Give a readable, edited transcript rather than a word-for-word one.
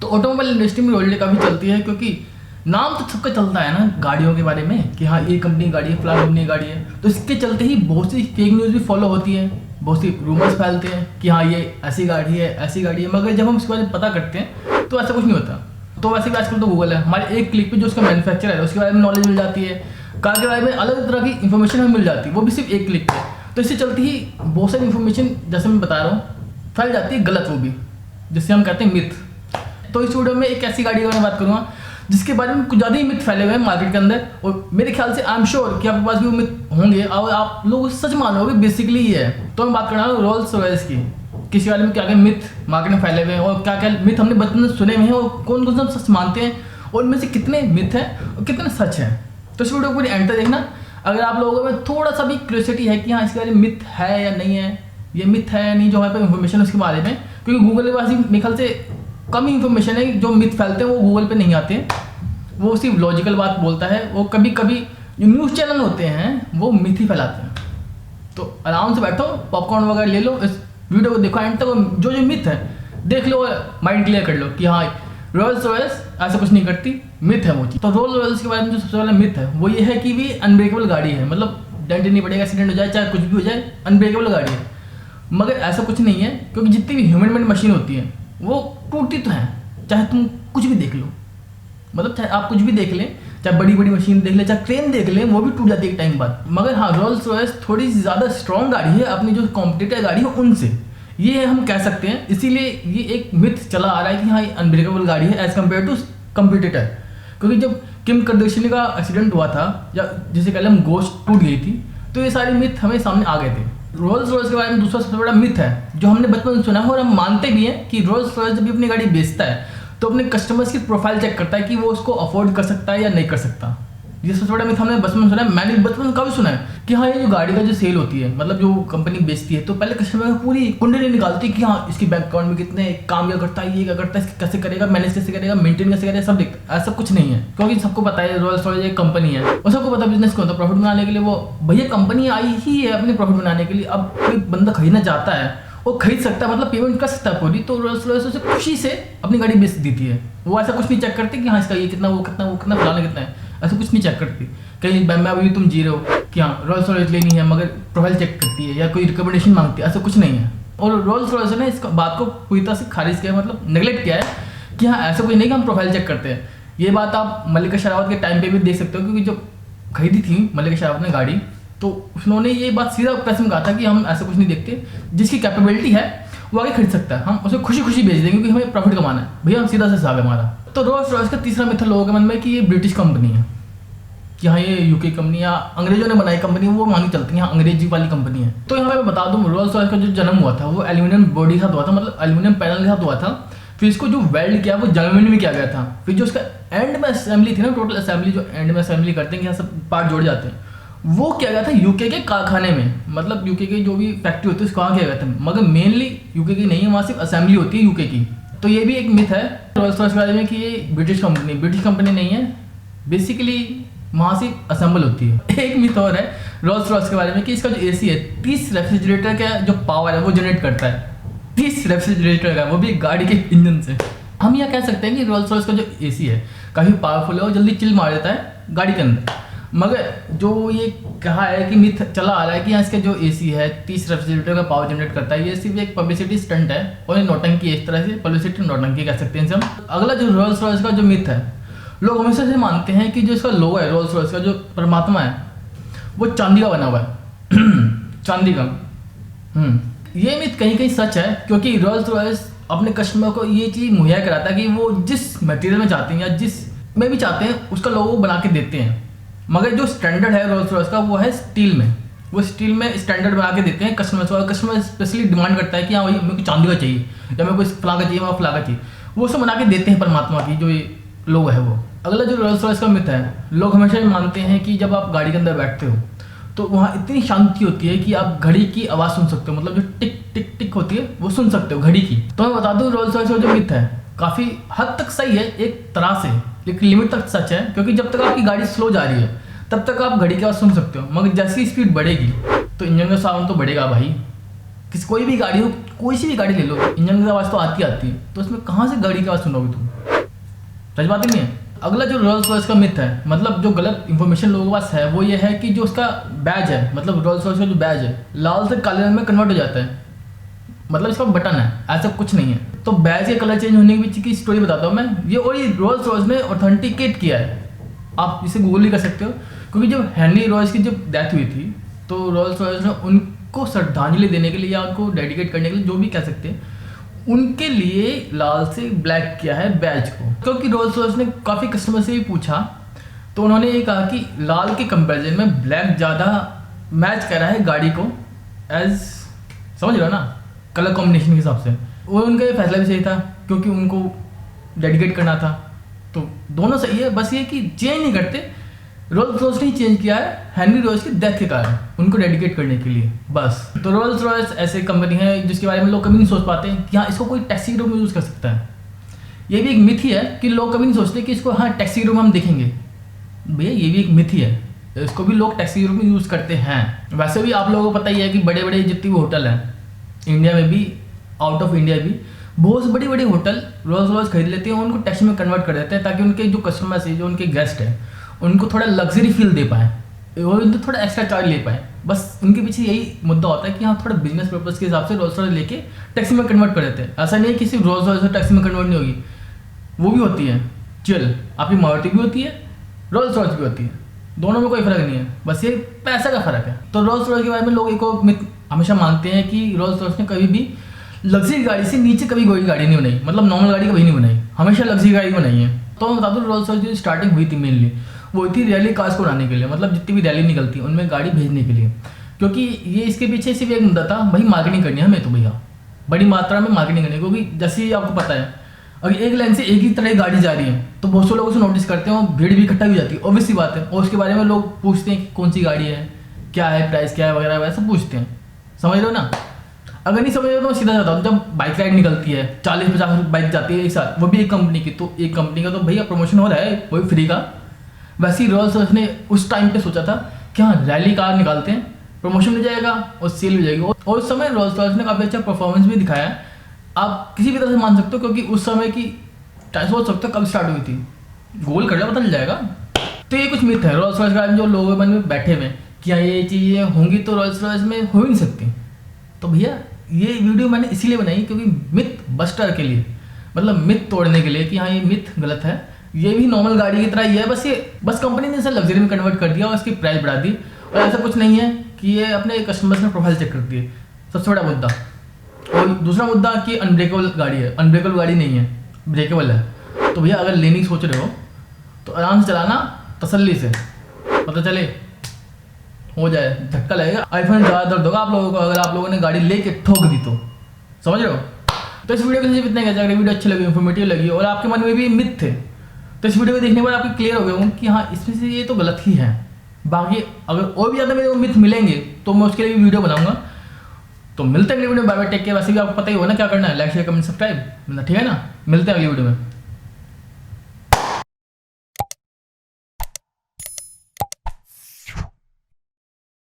Automobile industry में royalty काफ़ी चलती है, क्योंकि नाम तो सबका चलता है ना गाड़ियों के बारे में कि हाँ ये कंपनी गाड़ी है, फलां कंपनी गाड़ी है। तो इसके चलते ही बहुत सी फेक न्यूज़ भी फॉलो होती है, बहुत सी रूमर्स फैलते हैं कि हाँ ये ऐसी गाड़ी है, ऐसी गाड़ी है। मगर जब हम इसके बारे में पता करते हैं तो ऐसा कुछ नहीं होता। तो वैसे भी आजकल तो गूगल है, हमारे एक क्लिक पे जो उसका मैन्युफैक्चर है उसके बारे में नॉलेज मिल जाती है, कार के बारे में अलग तरह की इन्फॉर्मेशन हमें मिल जाती है, वो भी सिर्फ एक क्लिक पे। तो इससे चलती ही बहुत सारी इन्फॉर्मेशन, जैसे मैं बता रहा हूँ, फैल जाती है गलत, वो भी जिससे हम कहते हैं मिथ। तो इस वीडियो में एक ऐसी गाड़ी की मैं बात करूँगा जिसके बारे में कुछ ज़्यादा ही मिथ फैले हुए हैं मार्केट के अंदर, और मेरे ख्याल से आई एम श्योर कि आपके पास भी वो मिथ होंगे और आप लोग सच मानोगे बेसिकली ये है। तो मैं बात कर रहा हूँ रोल्स रॉयस की, किसी बारे में क्या क्या मिथ मार्केट में फैले हुए हैं और क्या क्या मिथ हमने बचपन में सुने हुए हैं और कौन कौन से हम सच मानते हैं और इनमें से कितने मिथ हैं और कितने सच हैं। तो इस वीडियो को पूरी एंड तक देखना। अगर आप लोगों में थोड़ा सा भी क्यूरियोसिटी है कि हाँ इसके बारे में मिथ है या नहीं है, ये मिथ है या नहीं, जो हमारे पास इन्फॉर्मेशन उसके बारे में, क्योंकि गूगल के पास ही मेरे ख्याल से कम ही इन्फॉर्मेशन है, जो मिथ फैलते हैं वो गूगल पे नहीं आते हैं, वो सिर्फ लॉजिकल बात बोलता है। वो कभी कभी जो न्यूज़ चैनल होते हैं वो मिथ ही फैलाते हैं। तो आराम से बैठो, पॉपकॉर्न वगैरह ले लो, इस वीडियो को देखो एंड तक, जो जो मिथ है देख लो, माइंड क्लियर कर लो कि हाँ रोल्स रॉयस ऐसा कुछ नहीं करती, मिथ है वो चीज़। तो रोल्स रॉयस के बारे में जो सबसे पहला मिथ है वो ये है कि भी अनब्रेकेबल गाड़ी है, मतलब डेंट नहीं पड़ेगा, एक्सीडेंट हो जाए चाहे कुछ भी हो जाए, अनब्रेकेबल गाड़ी है। मगर ऐसा कुछ नहीं है, क्योंकि जितनी भी ह्यूमन मेड मशीन होती है वो टूटती तो हैं, चाहे तुम कुछ भी देख लो, मतलब चाहे आप कुछ भी देख लें, चाहे बड़ी बड़ी मशीन देख लें, चाहे ट्रेन देख लें, वो भी टूट जाती है एक टाइम बाद। मगर हाँ रोल्स रॉयस थोड़ी सी ज़्यादा स्ट्रॉन्ग गाड़ी है अपनी जो कॉम्पिटिटर गाड़ी है उनसे, ये हम कह सकते हैं। इसीलिए ये एक मिथ चला आ रहा है कि हाँ ये अनब्रेकेबल गाड़ी है एज कम्पेयर टू कम्पिटिटर। क्योंकि जब किम कार्दाशियन का एक्सीडेंट हुआ था, या जिसे कह लें हम गोश्त टूट गई थी, तो ये सारे मिथ हमें सामने आ गए थे। रोल्स रॉयस के बारे में दूसरा सबसे बड़ा मिथ है जो हमने बचपन में सुना है और हम मानते भी हैं कि रोल्स रॉयस जब भी अपनी गाड़ी बेचता है तो अपने कस्टमर्स की प्रोफाइल चेक करता है कि वो उसको अफोर्ड कर सकता है या नहीं कर सकता। ये सबसे बड़ा मिथ हमने बचपन में सुना है, मैंने बचपन में काफ़ी सुना है कि हाँ ये जो गाड़ी का जो सेल होती है, मतलब जो कंपनी बेचती है, तो पहले कस्टमर पूरी कुंडली निकालती है कि हाँ इसकी बैंक अकाउंट में कितने काम क्या करता है, ये क्या करता है, इसके कैसे करेगा, मैनेज कैसे करेगा, मेंटेन कैसे करेगा, सब देखता है। ऐसा कुछ नहीं है, क्योंकि सबको पता है रोल्स रॉयस एक कंपनी है और सबको पता है बिजनेस को होता है प्रॉफिट बनाने के लिए। वो भैया कंपनी आई ही है अपने प्रॉफिट बनाने के लिए। अब कोई बंदा खरीदना चाहता है वो खरीद सकता है, मतलब पेमेंट कर सकता है पूरी, तो रोल्स रॉयस उसे खुशी से अपनी गाड़ी बेच देती है। वो ऐसा कुछ नहीं चेक करती कि हाँ इसका ये कितना, वो कितना, वो कितना, फलाना कितना है, ऐसा कुछ नहीं चेक करती। कहीं मैं अभी तुम जी रहे हो कि हाँ रोल्स रॉयस लेनी है, मगर प्रोफाइल चेक करती है या कोई रिकमेंडेशन मांगती है, ऐसा कुछ नहीं है। और रोल्स रॉयस ने इस बात को पूरी तरह से खारिज किया, मतलब नेगलेक्ट किया है कि हाँ ऐसा कुछ नहीं कि हम प्रोफाइल चेक करते हैं। ये बात आप मल्लिका शेरावत के टाइम पे भी देख सकते हो, क्योंकि जब खरीदी थी मल्लिका शेरावत ने गाड़ी तो उन्होंने ये बात सीधा प्रेस में कहा था कि हम ऐसा कुछ नहीं देखते, जिसकी कैपेबिलिटी है वो आगे खरीद सकता है, हम उसे खुशी खुशी बेच देंगे क्योंकि हमें प्रॉफिट कमाना है, भैया हम सीधा से साग हमारा। तो रोल्स रॉयस का तीसरा मिथ लोगों के मन में कि ये ब्रिटिश कंपनी है, कि हाँ ये यूके कंपनी या अंग्रेजों ने बनाई कंपनी, वो मानी चलती है, हाँ अंग्रेजी वाली कंपनी है। तो यहाँ पे मैं बता दूँ रोल्स रॉयस का जो जन्म हुआ था वो एल्यूमिनियम बॉडी के साथ हुआ था, मतलब एल्यूमिनियम पैनल के साथ हुआ था। फिर इसको जो वेल्ड किया वो जर्मनी में किया गया था। फिर जो उसका एंड में असेंबली थी ना, टोटल असेंबली जो एंड में असेंबली करते हैं कि सब पार्ट जोड़ जाते हैं, वो किया गया था यूके के कारखाने में, मतलब यूके की जो भी फैक्ट्री होती है उसको वहाँ किया गया था। मगर मेनली यूके की नहीं है, वहाँ सिर्फ असेंबली होती है यूके की। तो ये भी एक मिथ है रोल्स रॉयस के बारे में कि ये ब्रिटिश कंपनी नहीं है, बेसिकली वहाँ से असेंबल होती है। एक मिथ और है रोल्स रॉयस के बारे में कि इसका जो एसी है 30 रेफ्रिजरेटर का जो पावर है वो जनरेट करता है, 30 रेफ्रिजरेटर का, वो भी गाड़ी के इंजन से। हम यह कह सकते हैं कि रोल्स रॉयस का जो एसी है काफ़ी पावरफुल है और जल्दी चिल मार देता है गाड़ी के अंदर। मगर जो ये कहा है कि मिथ चला आ रहा है कि यहाँ इसका जो एसी है 30 रेफ्रिजरेटर का पावर जनरेट करता है, ये सिर्फ एक पब्लिसिटी स्टंट है और ये नौटंकी है, इस तरह से पब्लिसिटी नौटंकी कह सकते हैं इसे हम। अगला जो रोल्स रॉयस का जो मिथ है, लोग हमेशा से मानते हैं कि जो इसका लोगो है रोल्स रॉयस का, जो परमात्मा है वो चांदी का बना हुआ है चांदी का। ये मिथ कहीं कहीं सच है, क्योंकि रोल्स रॉयस अपने कस्टमर को ये चीज़ मुहैया कराता है कि वो जिस मटेरियल में चाहते हैं या जिस में भी चाहते हैं उसका लोगो बना के देते हैं। मगर जो स्टैंडर्ड है रोल्स रॉयस का वो है स्टील में, वो स्टील में स्टैंडर्ड बना के देते हैं कस्टमर्स को, और कस्टमर स्पेशली डिमांड करता है कि हाँ भाई मेरे को चांदी का चाहिए या मेरे को इस फला का चाहिए, मेरे को फला का चाहिए, वो सब बना के देते हैं परमात्मा की जो ये लोगो है वो। अगला जो रोल्स रॉयस का मिथ है, लोग हमेशा मानते हैं कि जब आप गाड़ी के अंदर बैठते हो तो वहाँ इतनी शांति होती है कि आप घड़ी की आवाज़ सुन सकते हो, मतलब जो टिक टिक टिक होती है वो सुन सकते हो घड़ी की। तो मैं बता दूँ रोल्स रॉयस का जो मिथ है काफ़ी हद तक सही है, एक तरह से एक लिमिट तक सच है, क्योंकि जब तक आपकी गाड़ी स्लो जा रही है तब तक आप घड़ी की आवाज़ सुन सकते हो, मगर जैसी स्पीड बढ़ेगी तो इंजन का साउंड तो बढ़ेगा भाई। कोई भी गाड़ी हो, कोई सी भी गाड़ी ले लो, इंजन की आवाज़ तो आती है, तो उसमें कहाँ से गाड़ी की आवाज़ सुनोगे तुम। सच बात ही नहीं है। अगला जो रोल्स रॉयस का मिथ है, मतलब जो गलत इंफॉर्मेशन लोगों के पास है, वो ये है कि जो उसका बैज है, मतलब रोल्स रॉयस का जो बैज है लाल से काले रंग में कन्वर्ट हो जाता है, मतलब इसका बटन है, ऐसा कुछ नहीं है। तो बैज के कलर चेंज होने के पीछे की स्टोरी बताता हूँ मैं। ये वही रोल्स रॉयस ने ऑथेंटिकेट किया है, आप इसे गूगल भी कर सकते हो। क्योंकि जब हेनरी रॉयस की जब डेथ हुई थी तो रोल्स रॉयस ने उनको श्रद्धांजलि देने के लिए या उनको डेडिकेट करने के लिए, जो भी कह सकते हैं, उनके लिए लाल से ब्लैक किया है बैज को। क्योंकि रोल्स रॉयस ने काफ़ी कस्टमर से भी पूछा तो उन्होंने ये कहा कि लाल के कंपैरिजन में ब्लैक ज़्यादा मैच कर रहा है गाड़ी को, एज समझ रहे हो ना, कलर कॉम्बिनेशन के हिसाब से। वो उनका ये फैसला भी सही था क्योंकि उनको डेडिकेट करना था, तो दोनों सही है। बस ये कि चेंज नहीं करते, रोल्स रॉयस ने चेंज किया है हेनरी रॉयस की डेथ के कारण, उनको डेडिकेट करने के लिए बस। तो रोल्स रॉयस ऐसे कंपनी है जिसके बारे में लोग कभी नहीं सोच पाते कि हाँ इसको कोई टैक्सी रूम में यूज़ कर सकता है। ये भी एक मिथ ही है कि लोग कभी नहीं सोचते कि इसको हाँ टैक्सी रूम हम देखेंगे। भैया ये भी एक मिथ ही है, इसको भी लोग टैक्सी रूम में यूज़ करते हैं। वैसे भी आप लोगों को पता ही है कि बड़े बड़े जितने भी होटल हैं इंडिया में भी, आउट ऑफ इंडिया भी, बहुत बड़ी बड़ी होटल रोल्स रॉयस खरीद लेते हैं, उनको टैक्सी में कन्वर्ट कर देते हैं ताकि उनके जो कस्टमर्स है, जो उनके गेस्ट हैं, उनको थोड़ा लग्जरी फील दे पाएँ और उनको थोड़ा एक्स्ट्रा चार्ज ले पाएँ। बस उनके पीछे यही मुद्दा होता है कि हाँ थोड़ा बिजनेस पर्पज़ के हिसाब से रोल्स रॉयस लेके टैक्सी में कन्वर्ट कर देते हैं। ऐसा नहीं है कि सिर्फ रोल्स रॉयस टैक्सी में कन्वर्ट नहीं होगी, वो भी होती है। चल आपकी मारुति भी होती है, रोल्स रॉयस भी होती है, दोनों में कोई फ़र्क नहीं है, बस ये पैसा का फ़र्क है। तो रोल्स रॉयस के बारे में लोग एक और मिथ हमेशा मानते हैं कि रोल्स रॉयस ने कभी भी लग्जरी गाड़ी से नीचे कभी कोई गाड़ी नहीं बनाई, मतलब नॉर्मल गाड़ी कभी नहीं बनाई, हमेशा लग्जरी गाड़ी बनाई है। तो मैं बता दूँ रोल्स रॉयस की स्टार्टिंग हुई थी मेनली वो थी रैली कार्स को उड़ाने के लिए, मतलब जितनी भी रैली निकलती है उनमें गाड़ी भेजने के लिए। क्योंकि ये इसके पीछे सिर्फ एक मुद्दा था, भाई मार्केटिंग करनी है हमें तो भैया, बड़ी मात्रा में मार्केटिंग करनी है। क्योंकि जैसे ही आपको पता है अगर एक लाइन से एक ही तरह की गाड़ी जा रही है तो बहुत से लोग उसे नोटिस करते हैं और भीड़ भी इकट्ठा भी जाती है, ऑब्वियस सी बात है। और उसके बारे में लोग पूछते हैं कि कौन सी गाड़ी है, क्या है, प्राइस क्या है, वगैरह वगैरह सब पूछते हैं। समझ रहे हो ना? अगर नहीं समझ रहे तो मैं सीधा जाता हूँ, जब बाइक राइड निकलती है 40-50 बाइक जाती है एक साथ, वो भी एक कंपनी की, तो एक कंपनी का तो भैया प्रमोशन हो रहा है वही फ्री का। वैसे ही रोल्स रॉयस ने उस टाइम पे सोचा था कि हाँ रैली कार निकालते हैं, प्रमोशन भी जाएगा और सेल भी जाएगी। और उस समय रोल्स रॉयस ने काफ़ी अच्छा परफॉर्मेंस भी दिखाया है, आप किसी भी तरह से मान सकते हो। क्योंकि उस समय की टाइम सोच सकते हो कब स्टार्ट हुई थी, गूगल कर लो पता चल जाएगा। तो ये कुछ मिथ है रोल्स रॉयस के बारे में जो लोगों के मन में बैठे हुए कि हाँ ये चीज़ें होंगी तो रोल्स रॉयस में हो ही नहीं सकती। तो भैया ये वीडियो मैंने इसीलिए बनाई क्योंकि मिथ बस्टर के लिए, मतलब मिथ तोड़ने के लिए कि हाँ ये मिथ गलत है, ये भी नॉर्मल गाड़ी की तरह ही है, बस कंपनी ने इसे लग्जरी में कन्वर्ट कर दिया और इसकी प्राइस बढ़ा दी। और ऐसा कुछ नहीं है कि ये अपने कस्टमर्स ने प्रोफाइल चेक कर दिए, सबसे बड़ा मुद्दा। और दूसरा मुद्दा कि अनब्रेकेबल गाड़ी है, अनब्रेकेबल गाड़ी नहीं है, ब्रेकेबल है। तो भैया अगर लेने की सोच रहे हो तो आराम से चलाना, तसल्ली से, पता चले हो जाए, झटका लगेगा, आईफोन ज़्यादा दर्द होगा आप लोगों को अगर आप लोगों ने गाड़ी लेके ठोक दी तो। समझ रहे हो? तो इस वीडियो के सिर्फ इतना कहते हैं, अगर वीडियो अच्छी लगी, इन्फॉर्मेटिव लगी और आपके मन में भी मिथ थे तो इस वीडियो को देखने के बाद आपको क्लियर हो गया हूँ कि हाँ इसमें से ये तो गलत ही है। बाकी अगर और भी ज़्यादा मेरे को मिथ मिलेंगे तो मैं उसके लिए भी वीडियो बनाऊंगा। तो मिलते हैं अगली वीडियो में, बाय बाय, टेक केयर। वैसे भी आपको पता ही होगा ना क्या करना है, लाइक शेयर कमेंट सब्सक्राइब, ठीक है ना? मिलते हैं अगली वीडियो में।